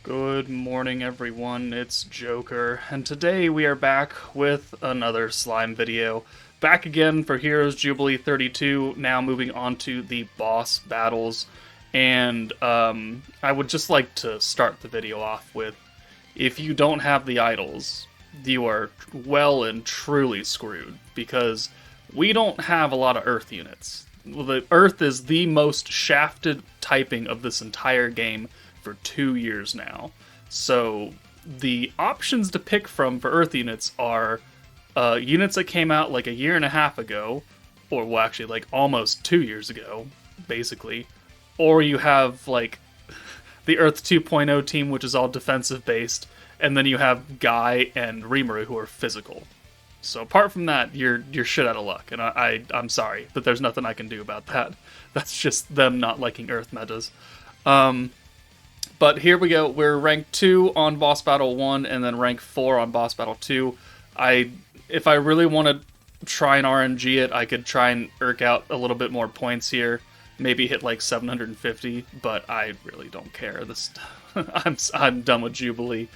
Good morning, everyone. It's Joker, and today we are back with another slime video. Back again for Heroes Jubilee 32, now moving on to the boss battles. And I would just like to start the video off with, if you don't have the idols, you are well and truly screwed, because we don't have a lot of Earth units. The Earth is the most shafted typing of this entire game for 2 years now. So the options to pick from for Earth units are units that came out like a year and a half ago, or well, actually like almost 2 years ago, basically. Or you have like the Earth 2.0 team, which is all defensive based, and then you have Guy and Rimuru, who are physical. So apart from that, you're shit out of luck, and I'm sorry, but there's nothing I can do about that. That's just them not liking Earth metas. But here we go. We're rank 2 on Boss Battle 1, and then rank 4 on Boss Battle 2. If I really want to try and RNG it, I could try and irk out a little bit more points here. Maybe hit like 750, but I really don't care. I'm done with Jubilee.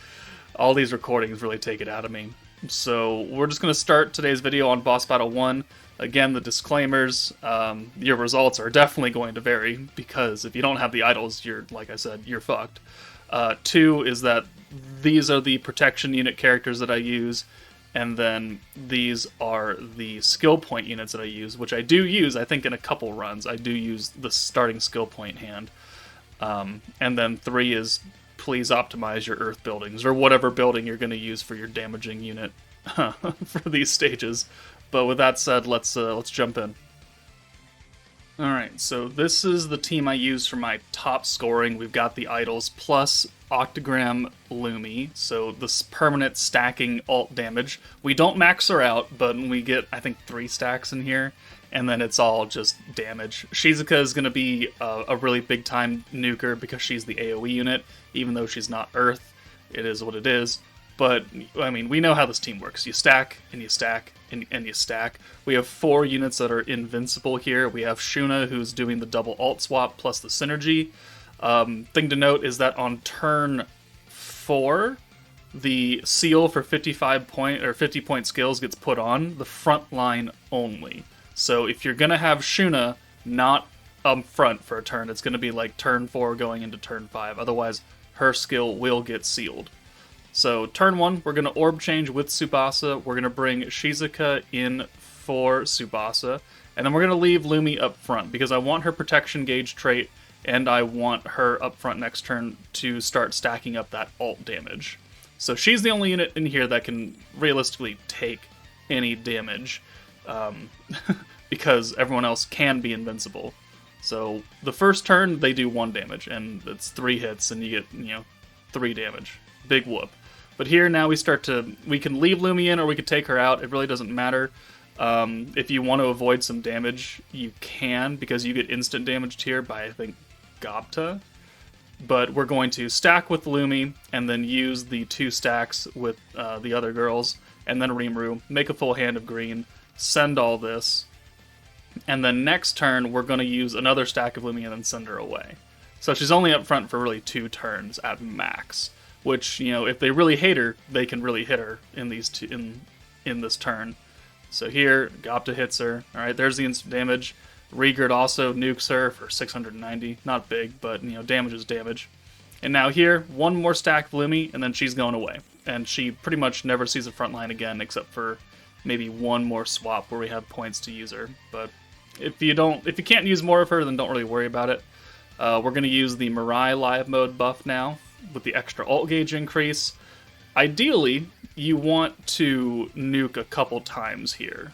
All these recordings really take it out of me. So we're just going to start today's video on Boss Battle 1. Again, the disclaimers, your results are definitely going to vary, because if you don't have the idols, like I said, you're fucked. 2 is that these are the protection unit characters that I use, and then these are the skill point units that I use, which I do use, I think, in a couple runs. I do use the starting skill point hand. And then 3 is, please optimize your Earth buildings, or whatever building you're going to use for your damaging unit for these stages. But with that said, let's jump in. Alright, so this is the team I use for my top scoring. We've got the idols plus Octagram Lumi, so this permanent stacking alt damage. We don't max her out, but we get, I think, 3 stacks in here, and then it's all just damage. Shizuka is going to be a really big time nuker because she's the AoE unit, even though she's not Earth. It is what it is. But, I mean, we know how this team works. You stack, and you stack, and you stack. We have 4 units that are invincible here. We have Shuna, who's doing the double alt swap plus the synergy. Thing to note is that on turn 4, the seal for 50 point skills gets put on the front line only. So if you're going to have Shuna not up front for a turn, it's going to be like turn 4 going into turn 5. Otherwise, her skill will get sealed. So turn 1, we're going to orb change with Tsubasa. We're going to bring Shizuka in for Tsubasa. And then we're going to leave Lumi up front, because I want her protection gauge trait, and I want her up front next turn to start stacking up that alt damage. So she's the only unit in here that can realistically take any damage, because everyone else can be invincible. So the first turn, they do 1 damage, and it's 3 hits, and you get, 3 damage. Big whoop. But here now we can leave Lumi in, or we could take her out. It really doesn't matter. If you want to avoid some damage, you can, because you get instant damaged here by, I think, Gobta. But we're going to stack with Lumi, and then use the 2 stacks with the other girls, and then Rimuru, make a full hand of green, send all this, and then next turn we're going to use another stack of Lumi and then send her away. So she's only up front for really 2 turns at max. Which, if they really hate her, they can really hit her in these in this turn. So here, Gopta hits her. All right, there's the instant damage. Regard also nukes her for 690. Not big, but damage is damage. And now here, 1 more stack of Lumi, and then she's going away. And she pretty much never sees the front line again, except for maybe 1 more swap where we have points to use her. But if you can't use more of her, then don't really worry about it. We're going to use the Mirai live mode buff now, with the extra alt gauge increase. Ideally, you want to nuke a couple times here.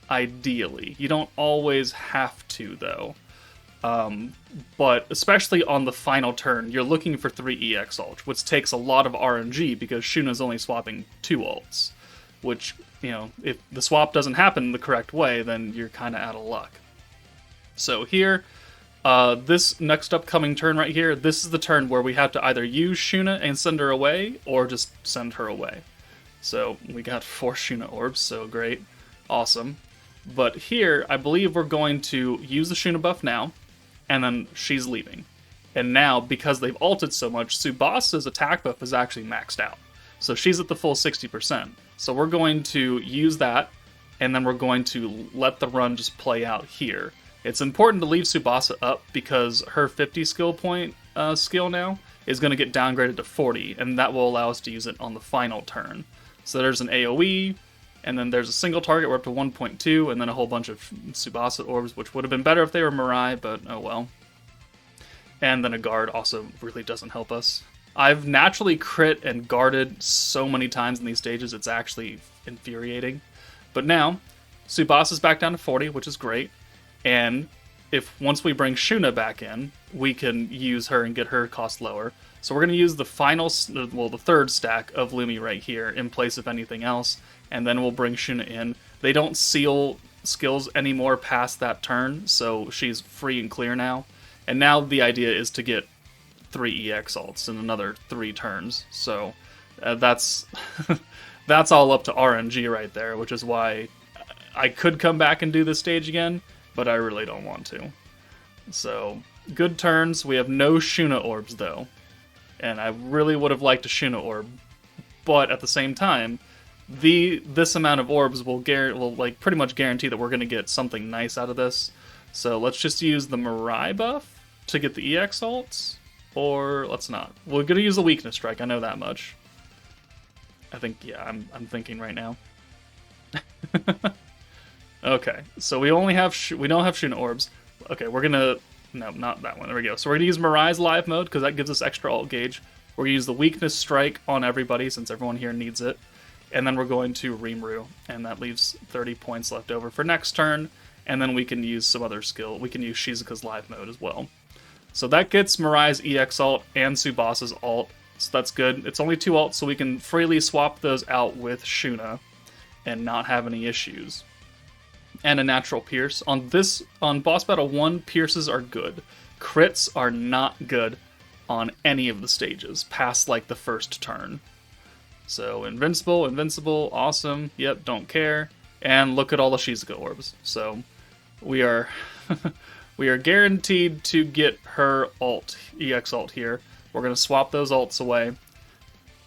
Ideally. You don't always have to, though. But especially on the final turn, you're looking for 3 EX ults, which takes a lot of RNG, because Shuna's only swapping 2 ults. Which, if the swap doesn't happen the correct way, then you're kind of out of luck. So here, this next upcoming turn right here, this is the turn where we have to either use Shuna and send her away, or just send her away. So we got 4 Shuna orbs, so great. Awesome. But here, I believe we're going to use the Shuna buff now, and then she's leaving. And now, because they've ulted so much, Tsubasa's attack buff is actually maxed out. So she's at the full 60%. So we're going to use that, and then we're going to let the run just play out here. It's important to leave Tsubasa up because her 50 skill point skill now is going to get downgraded to 40, and that will allow us to use it on the final turn. So there's an AoE, and then there's a single target, we're up to 1.2, and then a whole bunch of Tsubasa orbs, which would have been better if they were Mirai, but oh well. And then a guard also really doesn't help us. I've naturally crit and guarded so many times in these stages, it's actually infuriating. But now, Tsubasa's back down to 40, which is great. And once we bring Shuna back in, we can use her and get her cost lower. So we're going to use the the third stack of Lumi right here in place of anything else. And then we'll bring Shuna in. They don't seal skills anymore past that turn, so she's free and clear now. And now the idea is to get 3 EX ults in another 3 turns. So that's that's all up to RNG right there, which is why I could come back and do this stage again, but I really don't want to. So, good turns. We have no Shuna orbs, though. And I really would have liked a Shuna orb. But at the same time, this amount of orbs will pretty much guarantee that we're going to get something nice out of this. So let's just use the Mirai buff to get the EX ults. Or let's not. We're going to use the Weakness Strike, I know that much. I think, yeah, I'm thinking right now. Okay, so we don't have Shuna orbs. Okay, we're gonna... No, not that one. There we go. So we're gonna use Mirai's live mode, because that gives us extra ult gauge. We're gonna use the Weakness Strike on everybody, since everyone here needs it. And then we're going to Rimuru, and that leaves 30 points left over for next turn. And then we can use some other skill. We can use Shizuka's live mode as well. So that gets Mirai's EX ult and Tsubasa's ult. So that's good. It's only 2 ults, so we can freely swap those out with Shuna and not have any issues. And a natural pierce. On boss battle 1, pierces are good. Crits are not good on any of the stages, past like the first turn. So invincible, awesome, yep, don't care. And look at all the Shizuka orbs. So we are we are guaranteed to get her ult, EX ult here. We're going to swap those ults away.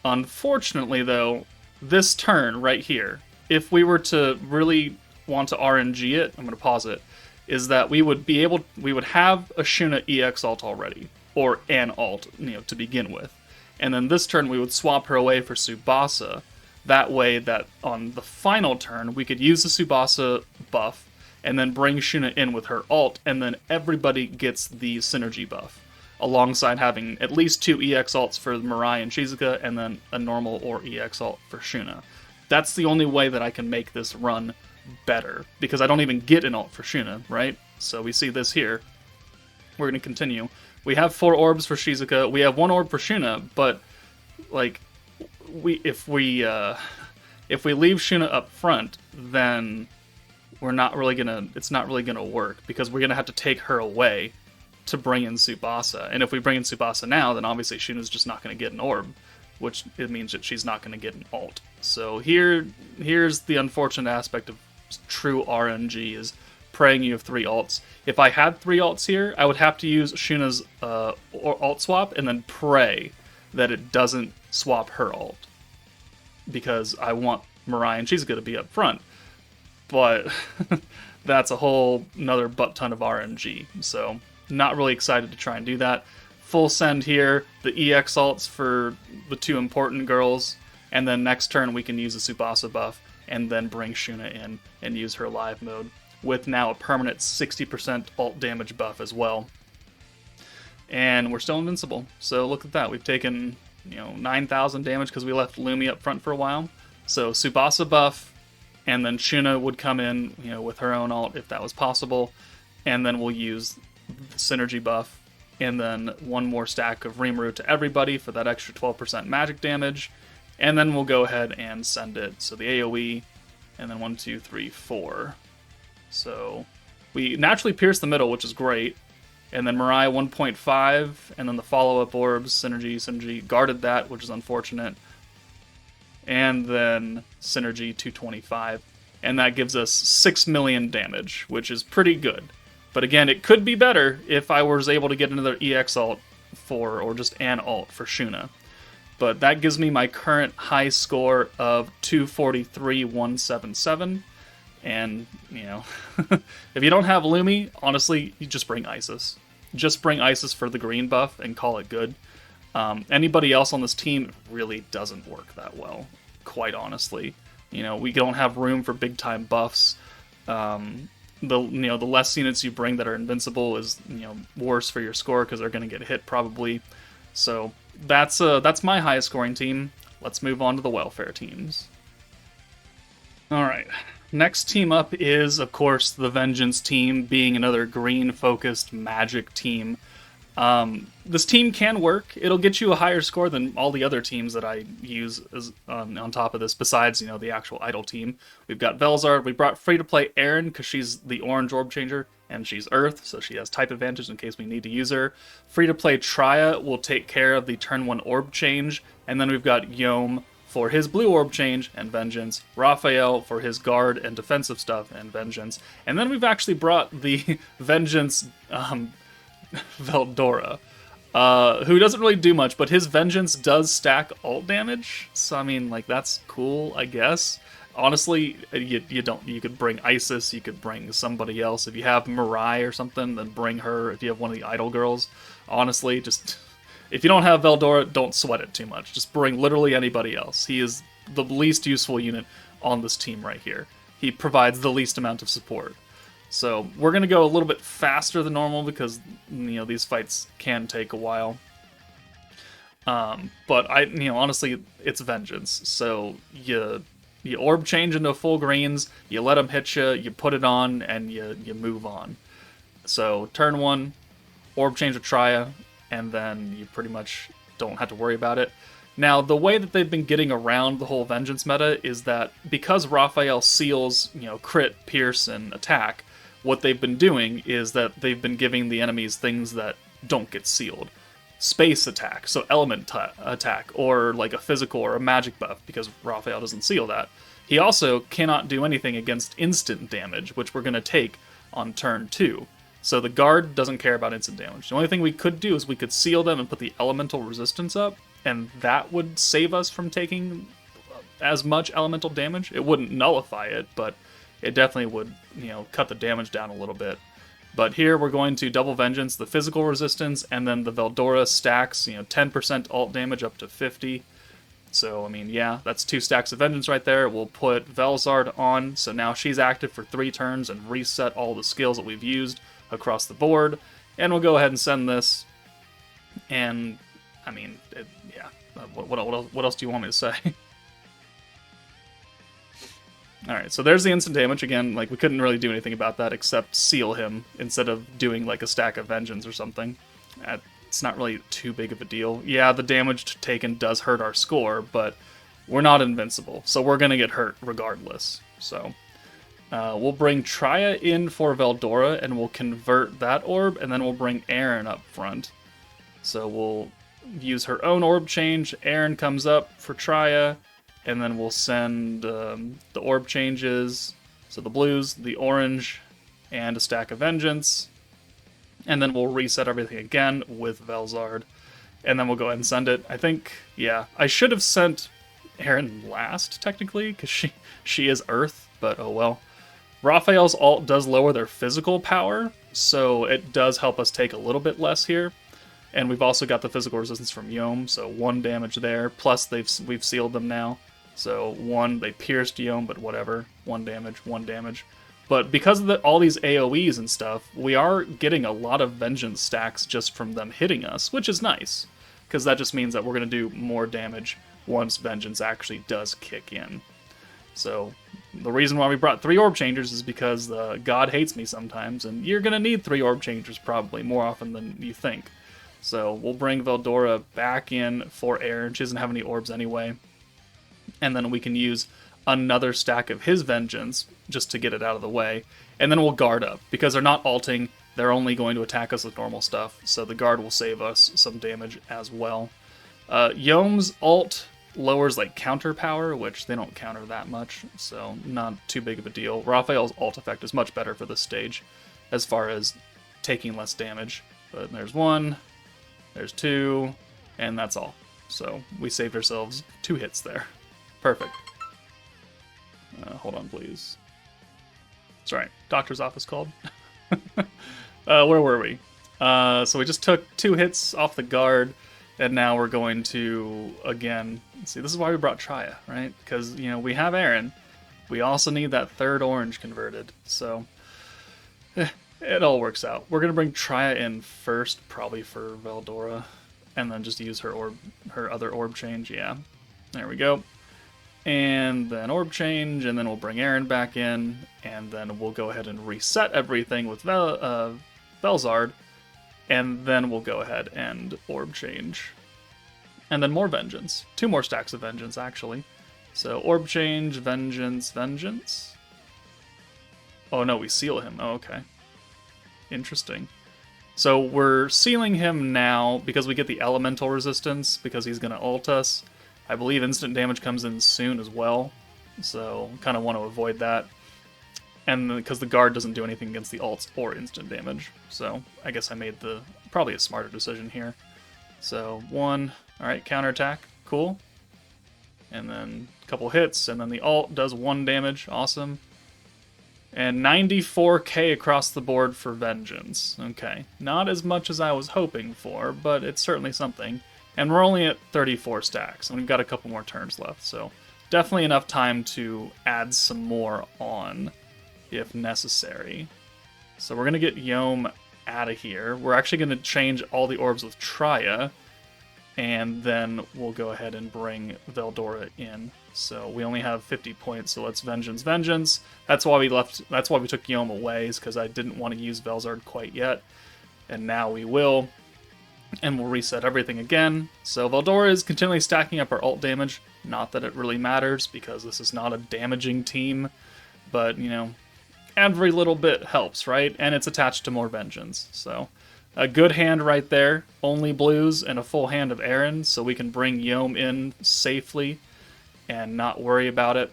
Unfortunately though, this turn right here, if we were to really want to RNG it, I'm going to pause it, is that we would have a Shuna EX ult already, or an ult, to begin with. And then this turn we would swap her away for Tsubasa. That way that on the final turn we could use the Tsubasa buff and then bring Shuna in with her ult, and then everybody gets the synergy buff, alongside having at least 2 EX ults for Mirai and Shizuka, and then a normal or EX ult for Shuna. That's the only way that I can make this run better, because I don't even get an ult for Shuna, right? So we see this here. We're going to continue. We have 4 orbs for Shizuka. We have 1 orb for Shuna, but like if we leave Shuna up front, then it's not really gonna work, because we're gonna have to take her away to bring in Tsubasa. And if we bring in Tsubasa now, then obviously Shuna's just not gonna get an orb, which it means that she's not gonna get an ult. So here's the unfortunate aspect of true RNG, is praying you have 3 ults. If I had 3 ults here, I would have to use Shuna's ult swap and then pray that it doesn't swap her ult, because I want Mirai and Shizuka to be up front. But that's a whole another butt ton of RNG, so not really excited to try and do that. Full send here, the EX ults for the 2 important girls, and then next turn we can use the Tsubasa buff, and then bring Shuna in and use her live mode, with now a permanent 60% ult damage buff as well. And we're still invincible, so look at that. We've taken 9,000 damage because we left Lumi up front for a while. So Tsubasa buff, and then Shuna would come in with her own ult if that was possible, and then we'll use the synergy buff, and then 1 more stack of Rimuru to everybody for that extra 12% magic damage, and then we'll go ahead and send it. So the AoE, and then 1, 2, 3, 4. So we naturally pierce the middle, which is great, and then Mirai 1.5, and then the follow-up orbs, synergy, guarded that, which is unfortunate, and then synergy 225, and that gives us 6 million damage, which is pretty good. But again, it could be better if I was able to get another EX ult for, or just an alt for Shuna. But that gives me my current high score of 243,177. And, you know, if you don't have Lumi, honestly, you just bring Isis. Just bring Isis for the green buff and call it good. Anybody else on this team really doesn't work that well, quite honestly. You know, we don't have room for big time buffs. The less units you bring that are invincible is, you know, worse for your score because they're going to get hit probably. So that's my highest scoring team. Let's move on to the welfare teams. All right. Next team up is, of course, the Vengeance team, being another green-focused magic team. This team can work. It'll get you a higher score than all the other teams that I use as, on top of this, besides, you know, the actual idol team. We've got Velzard. We brought free-to-play Eren because she's the orange orb changer, and she's Earth, so she has type advantage in case we need to use her. Free-to-play Traya will take care of the turn 1 orb change, and then we've got Yom for his blue orb change and Vengeance, Raphael for his guard and defensive stuff and Vengeance, and then we've actually brought the Vengeance Veldora, who doesn't really do much, but his Vengeance does stack ult damage, so I mean, like, that's cool, I guess. Honestly, you could bring Isis, you could bring somebody else. If you have Mirai or something, then bring her. If you have one of the idol girls, honestly, just... If you don't have Veldora, don't sweat it too much. Just bring literally anybody else. He is the least useful unit on this team right here. He provides the least amount of support. So we're going to go a little bit faster than normal because, you know, these fights can take a while. But honestly, it's Vengeance. So you orb change into full greens, you let him hit you, you put it on, and you move on. So turn 1, orb change with Traya, and then you pretty much don't have to worry about it. Now, the way that they've been getting around the whole Vengeance meta is that because Raphael seals, you know, crit, pierce, and attack, what they've been doing is that they've been giving the enemies things that don't get sealed. Space attack, so element attack, or like a physical or a magic buff, because Raphael doesn't seal that. He also cannot do anything against instant damage, which we're going to take on turn 2. So the guard doesn't care about instant damage. The only thing we could do is we could seal them and put the elemental resistance up, and that would save us from taking as much elemental damage. It wouldn't nullify it, but it definitely would, you know, cut the damage down a little bit. But here we're going to double Vengeance, the physical resistance, and then the Veldora stacks, you know, 10% alt damage up to 50. So, I mean, yeah, that's 2 stacks of Vengeance right there. We'll put Velzard on, so now she's active for 3 turns and reset all the skills that we've used across the board, and we'll go ahead and send this, and, I mean, yeah, what else do you want me to say? Alright, so there's the instant damage. Again, like, we couldn't really do anything about that except seal him instead of doing, like, a stack of Vengeance or something. It's not really too big of a deal. Yeah, the damage taken does hurt our score, but we're not invincible, so we're gonna get hurt regardless, so... we'll bring Traya in for Veldora, and we'll convert that orb, and then we'll bring Eren up front. So we'll use her own orb change, Eren comes up for Traya, and then we'll send the orb changes, so the blues, the orange, and a stack of Vengeance, and then we'll reset everything again with Velzard, and then we'll go ahead and send it. I think, yeah, I should have sent Eren last, technically, because she is Earth, but oh well. Raphael's ult does lower their physical power, so it does help us take a little bit less here. And we've also got the physical resistance from Yom, so 1 damage there. Plus, we've sealed them now. So 1, they pierced Yom, but whatever. 1 damage, 1 damage. But because of all these AoEs and stuff, we are getting a lot of Vengeance stacks just from them hitting us, which is nice. Because that just means that we're going to do more damage once Vengeance actually does kick in. So, the reason why we brought 3 orb changers is because God hates me sometimes, and you're going to need 3 orb changers probably, more often than you think. So, we'll bring Veldora back in for Eren. She doesn't have any orbs anyway. And then we can use another stack of his Vengeance, just to get it out of the way. And then we'll guard up, because they're not ulting, they're only going to attack us with normal stuff, so the guard will save us some damage as well. Yom's ult lowers like counter power, which they don't counter that much, so not too big of a deal. Raphael's ult effect is much better for this stage as far as taking less damage. But there's 1, There's 2, and that's all. So we saved ourselves 2 hits there. Perfect. Hold on, please. Sorry, doctor's office called. Where were we? So we just took 2 hits off the guard, and now we're going to, again, see, this is why we brought Traya, right? Because, you know, we have Eren. We also need that 3rd orange converted, so it all works out. We're going to bring Traya in first, probably for Veldora, and then just use her other orb change, yeah. There we go. And then orb change, and then we'll bring Eren back in, and then we'll go ahead and reset everything with Velzard, and then we'll go ahead and orb change. And then more Vengeance. 2 more stacks of Vengeance, actually. So orb change, Vengeance, Vengeance. Oh no, we seal him. Oh, okay. Interesting. So we're sealing him now because we get the elemental resistance, because he's going to ult us. I believe instant damage comes in soon as well, so kind of want to avoid that. And because the guard doesn't do anything against the ults or instant damage, so I guess I made probably a smarter decision here. So 1, alright, counterattack, cool. And then a couple hits, and then the ult does 1 damage, awesome. And 94k across the board for Vengeance. Okay, not as much as I was hoping for, but it's certainly something. And we're only at 34 stacks, and we've got a couple more turns left, so definitely enough time to add some more on if necessary. So we're going to get Yom out of here. We're actually going to change all the orbs with Traya, and then we'll go ahead and bring Veldora in. So we only have 50 points, so let's Vengeance, Vengeance. That's why we took Yom away, is because I didn't want to use Velzard quite yet, and now we will. And we'll reset everything again. So Veldora is continually stacking up our ult damage. Not that it really matters, because this is not a damaging team. But, you know, every little bit helps, right? And it's attached to more Vengeance. So, a good hand right there. Only blues and a full hand of Eren, so we can bring Yom in safely and not worry about it.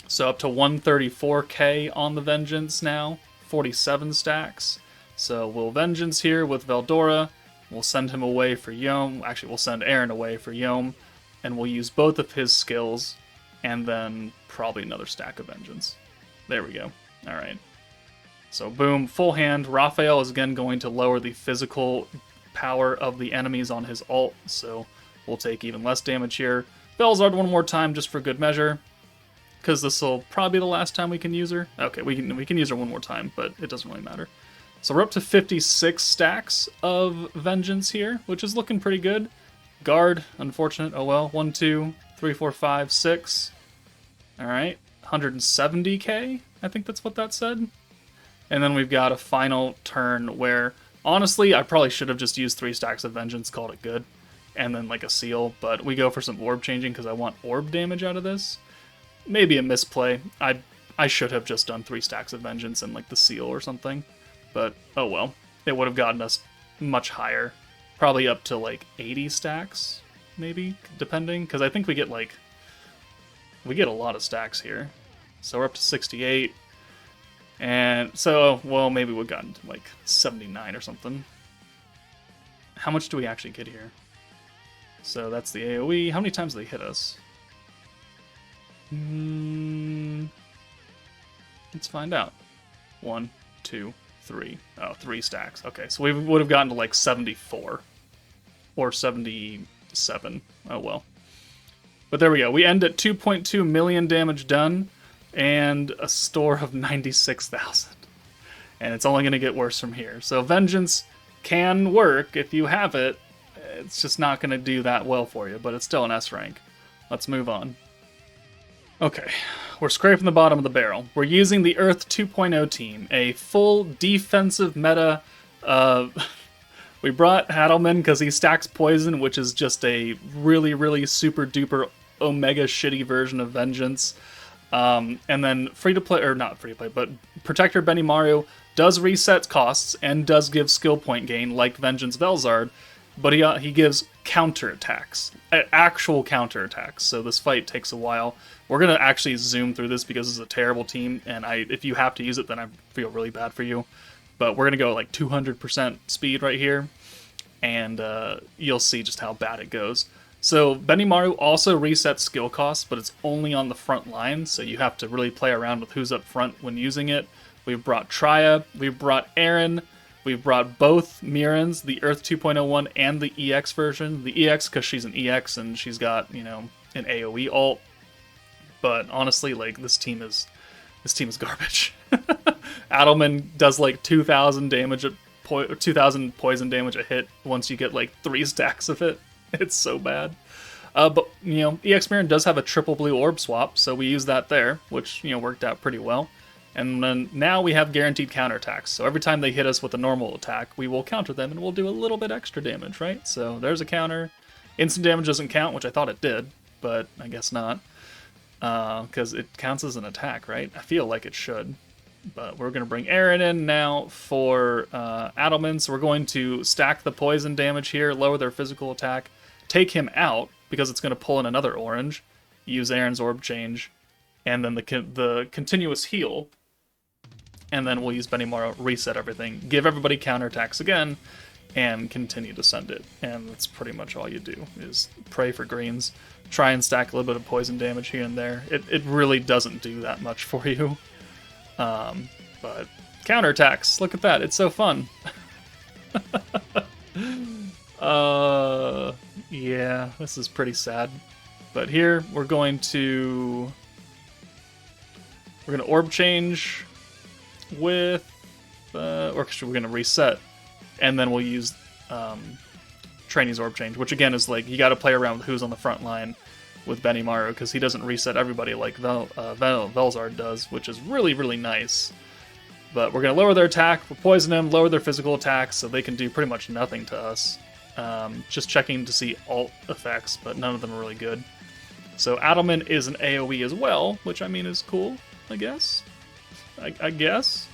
So up to 134k on the Vengeance now. 47 stacks. So we'll Vengeance here with Veldora. We'll send him away for Yom. Actually, we'll send Eren away for Yom. And we'll use both of his skills. And then probably another stack of Vengeance. There we go. Alright. So boom, full hand. Raphael is again going to lower the physical power of the enemies on his ult. So we'll take even less damage here. Velzard 1 more time just for good measure. Because this will probably be the last time we can use her. Okay, we can use her 1 more time, but it doesn't really matter. So we're up to 56 stacks of Vengeance here, which is looking pretty good. Guard, unfortunate, oh well. 1, 2, 3, 4, 5, 6. Alright, 170k? I think that's what that said. And then we've got a final turn where, honestly, I probably should have just used 3 stacks of Vengeance, called it good. And then like a seal, but we go for some orb changing because I want orb damage out of this. Maybe a misplay. I should have just done 3 stacks of Vengeance and like the seal or something. But, oh well. It would have gotten us much higher. Probably up to, like, 80 stacks, maybe, depending. Because I think we get a lot of stacks here. So we're up to 68. And so, well, maybe we've gotten to, like, 79 or something. How much do we actually get here? So that's the AoE. How many times do they hit us? Let's find out. 1, 2, 3. Oh, 3 stacks. Okay, so we would have gotten to like 74. Or 77. Oh well. But there we go. We end at 2.2 million damage done. And a store of 96,000. And it's only going to get worse from here. So Vengeance can work if you have it. It's just not going to do that well for you. But it's still an S rank. Let's move on. Okay, we're scraping the bottom of the barrel. We're using the Earth 2.0 team, a full defensive meta. We brought Hadelman because he stacks poison, which is just a really, really super duper omega shitty version of Vengeance. And then free to play, or not free to play, but Protector Benimaru does reset costs and does give skill point gain like Vengeance Velzard, but he gives counterattacks, actual counterattacks. So this fight takes a while. We're going to actually zoom through this because this is a terrible team, and if you have to use it, then I feel really bad for you. But we're going to go like 200% speed right here. and you'll see just how bad it goes. So Benimaru also resets skill costs, but it's only on the front line, so you have to really play around with who's up front when using it. We've brought Traya, we've brought Eren, we've brought both Mirrans, the Earth 2.01 and the EX version. The EX because she's an EX and she's got, you know, an AoE ult. But honestly, like, this team is garbage. Adelman does like 2,000 damage at 2,000 poison damage a hit once you get like 3 stacks of it. It's so bad. But, you know, EX Mirren does have a triple blue orb swap, so we use that there, which, you know, worked out pretty well. And then now we have guaranteed counterattacks. So every time they hit us with a normal attack, we will counter them and we'll do a little bit extra damage, right? So there's a counter. Instant damage doesn't count, which I thought it did, but I guess not. Because it counts as an attack, right? I feel like it should. But we're going to bring Eren in now for Adelman. So we're going to stack the poison damage here, lower their physical attack, take him out, because it's going to pull in another orange, use Eren's orb change, and then the continuous heal. And then we'll use Benimaru, reset everything, give everybody counterattacks again, and continue to send it. And that's pretty much all you do, is pray for greens. Try and stack a little bit of poison damage here and there. It really doesn't do that much for you. But counterattacks, look at that, it's so fun. Yeah, this is pretty sad. But here, we're going to orb change with, or we're going to reset, and then we'll use Trainee's orb change, which again is like, you got to play around with who's on the front line with Benimaru, because he doesn't reset everybody like Velzard does, which is really, really nice. But we're going to lower their attack, we'll poison them, lower their physical attacks, so they can do pretty much nothing to us. Just checking to see alt effects, but none of them are really good. So Adelman is an AoE as well, which I mean is cool, I guess. I guess.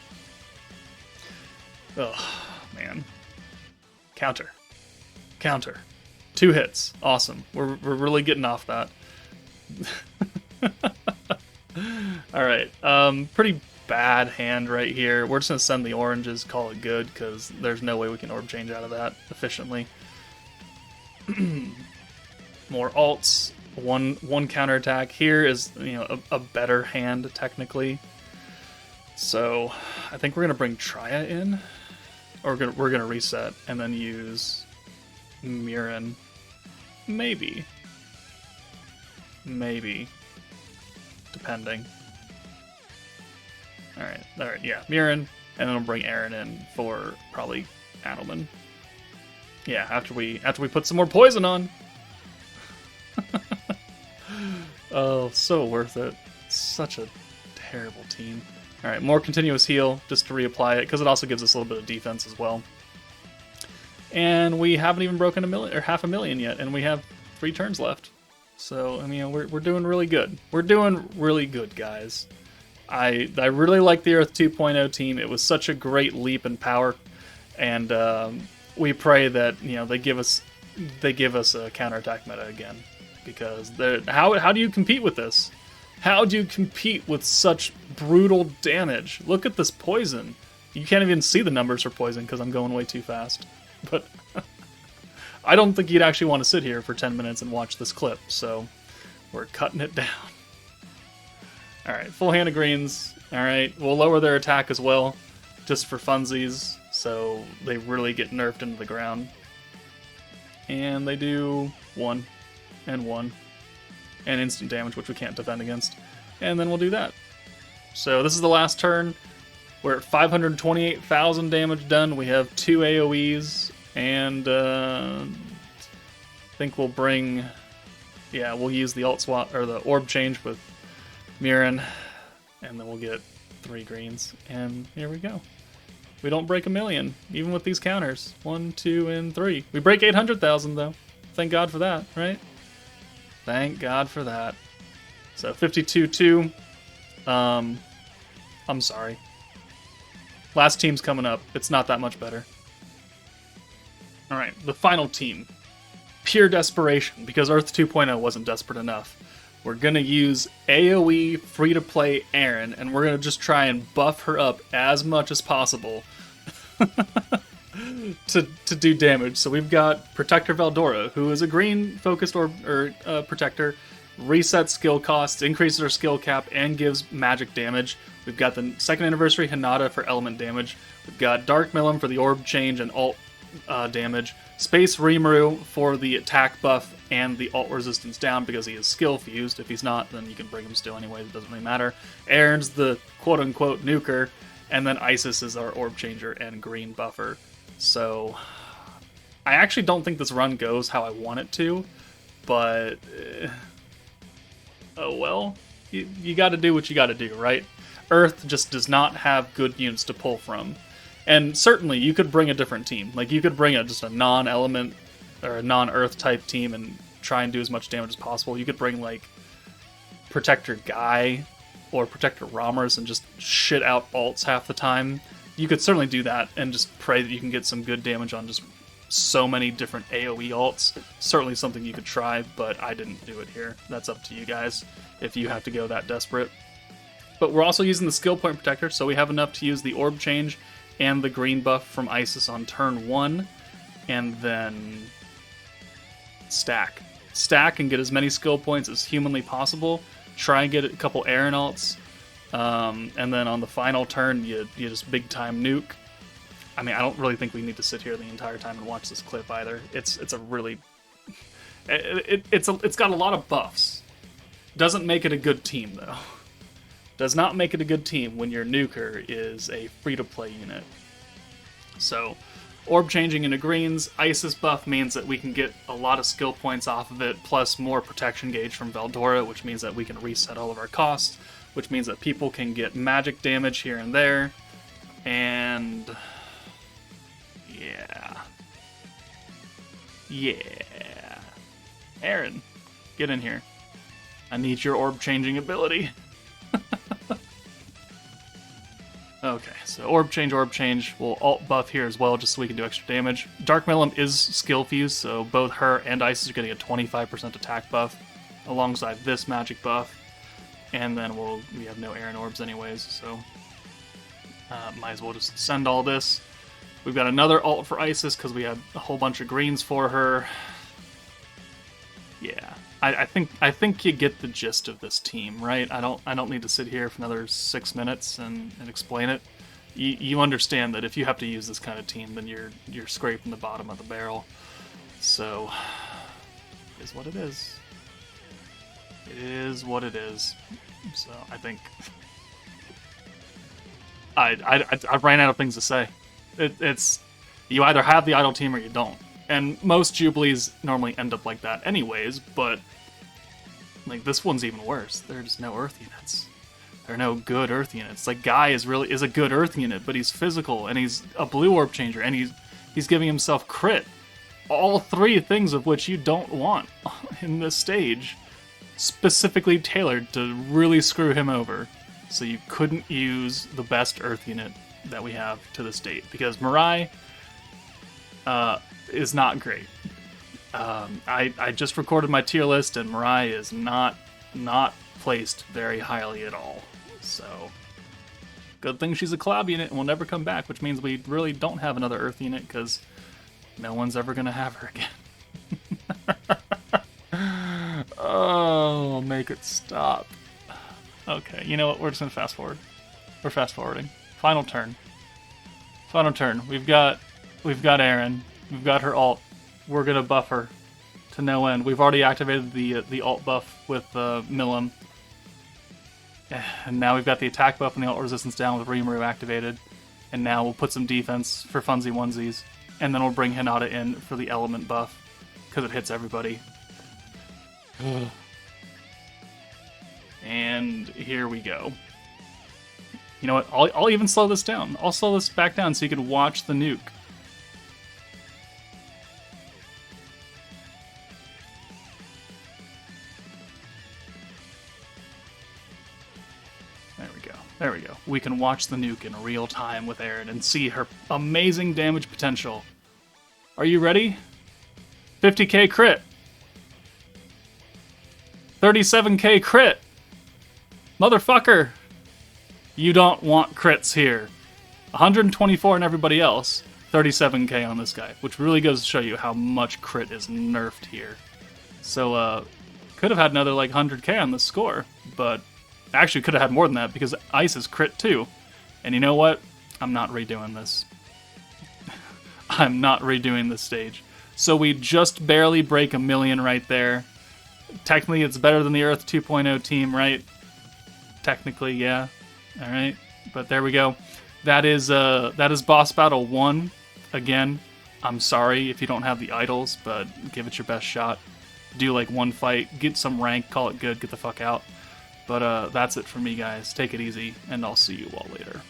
Oh, man. Counter. 2 hits. Awesome. We're really getting off that. Alright. Pretty bad hand right here. We're just going to send the oranges, call it good, because there's no way we can orb change out of that efficiently. More alts. One counterattack. Here is, you know, a better hand, technically. So, I think we're going to bring Traya in. Or we're going to reset, and then use Mirren. Maybe. Depending. Alright, yeah, Mirren, and then we'll bring Eren in for probably Adelman. Yeah, after we put some more poison on. Oh, so worth it. Such a terrible team. Alright, more continuous heal, just to reapply it, because it also gives us a little bit of defense as well. And we haven't even broken half a million yet, and we have 3 turns left. So, I mean, we're doing really good. We're doing really good, guys. I really like the Earth 2.0 team. It was such a great leap in power, and we pray that, you know, they give us a counterattack meta again, because how do you compete with this? How do you compete with such brutal damage? Look at this poison. You can't even see the numbers for poison because I'm going way too fast. But I don't think you'd actually want to sit here for 10 minutes and watch this clip, so we're cutting it down. Alright, full hand of greens. Alright, we'll lower their attack as well, just for funsies, so they really get nerfed into the ground. And they do 1 and 1. And instant damage, which we can't defend against. And then we'll do that. So this is the last turn. We're at 528,000 damage done. We have 2 AoEs, and I think we'll bring... Yeah, we'll use the alt swap, or the orb change with Mirren, and then we'll get 3 greens. And here we go. We don't break a million, even with these counters. 1, 2, and 3. We break 800,000, though. Thank God for that, right? Thank God for that. So 52-2. I'm sorry. Last team's coming up. It's not that much better. Alright, the final team. Pure desperation, because Earth 2.0 wasn't desperate enough. We're going to use AoE free-to-play Eren, and we're going to just try and buff her up as much as possible. to do damage. So we've got Protector Veldora, who is a green focused protector, resets skill costs, increases her skill cap, and gives magic damage. We've got the second anniversary Hinata for element damage. We've got Dark Milim for the orb change and alt damage. Space Rimuru for the attack buff and the alt resistance down because he is skill fused. If he's not, then you can bring him still anyways, it doesn't really matter. Eren's the quote-unquote nuker, and then Isis is our orb changer and green buffer. So I actually don't think this run goes how I want it to, but oh well. You gotta do what you gotta do, right? Earth just does not have good units to pull from. And certainly, you could bring a different team. Like, you could bring just a non-element or a non-Earth type team and try and do as much damage as possible. You could bring, like, Protector Guy or Protector Ramers and just shit out alts half the time. You could certainly do that and just pray that you can get some good damage on just so many different AoE alts. Certainly something you could try, but I didn't do it here. That's up to you guys if you have to go that desperate. But we're also using the skill point protector, so we have enough to use the orb change and the green buff from Isis on turn 1, and then stack. Stack and get as many skill points as humanly possible. Try and get a couple Eren alts, and then on the final turn, you just big time nuke. I mean, I don't really think we need to sit here the entire time and watch this clip either. It's a really it's got a lot of buffs. Doesn't make it a good team though. Does not make it a good team when your nuker is a free-to-play unit. So, orb changing into greens, Isis buff means that we can get a lot of skill points off of it, plus more protection gauge from Veldora, which means that we can reset all of our costs, which means that people can get magic damage here and there, and yeah. Eren, get in here. I need your orb changing ability. Okay, so orb change. We'll alt buff here as well, just so we can do extra damage. Dark Milim is skill fused, so both her and Isis are getting a 25% attack buff, alongside this magic buff. And then we have no Eren orbs anyways, so might as well just send all this. We've got another alt for Isis, because we had a whole bunch of greens for her. Yeah. I think you get the gist of this team, right? I don't need to sit here for another 6 minutes and explain it. You understand that if you have to use this kind of team, then you're scraping the bottom of the barrel. So, it is what it is. It is what it is. So I think I ran out of things to say. It's you either have the idol team or you don't. And most Jubilees normally end up like that anyways, but like this one's even worse. There's no Earth units. There are no good Earth units. Like Guy is a good Earth unit, but he's physical and he's a blue orb changer and he's giving himself crit. All three things of which you don't want in this stage, specifically tailored to really screw him over. So you couldn't use the best Earth unit that we have to this date, because Mirai is not great. I just recorded my tier list, and Mirai is not placed very highly at all. So, good thing she's a collab unit and will never come back, which means we really don't have another Earth unit, because no one's ever going to have her again. Oh, make it stop. Okay, you know what? We're just going to fast forward. We're fast forwarding. Final turn. We've got Eren. We've got her alt. We're gonna buff her to no end. We've already activated the alt buff with Milim, and now we've got the attack buff and the alt resistance down with Rimuru activated. And now we'll put some defense for funsies onesies, and then we'll bring Hinata in for the element buff because it hits everybody. And here we go. You know what? I'll even slow this down. I'll slow this back down so you can watch the nuke. There we go. We can watch the nuke in real time with Eren and see her amazing damage potential. Are you ready? 50k crit. 37k crit. Motherfucker. You don't want crits here. 124 in everybody else. 37k on this guy, which really goes to show you how much crit is nerfed here. So, could have had another like 100k on this score, but actually could have had more than that because Ice is crit too. And you know what? I'm not redoing this. I'm not redoing this stage. So we just barely break 1 million right there. Technically, it's better than the Earth 2.0 team, right? Technically, yeah. All right, but there we go. That is boss battle 1. Again, I'm sorry if you don't have the idols, but give it your best shot. Do like one fight, get some rank, call it good, get the fuck out. But that's it for me, guys. Take it easy, and I'll see you all later.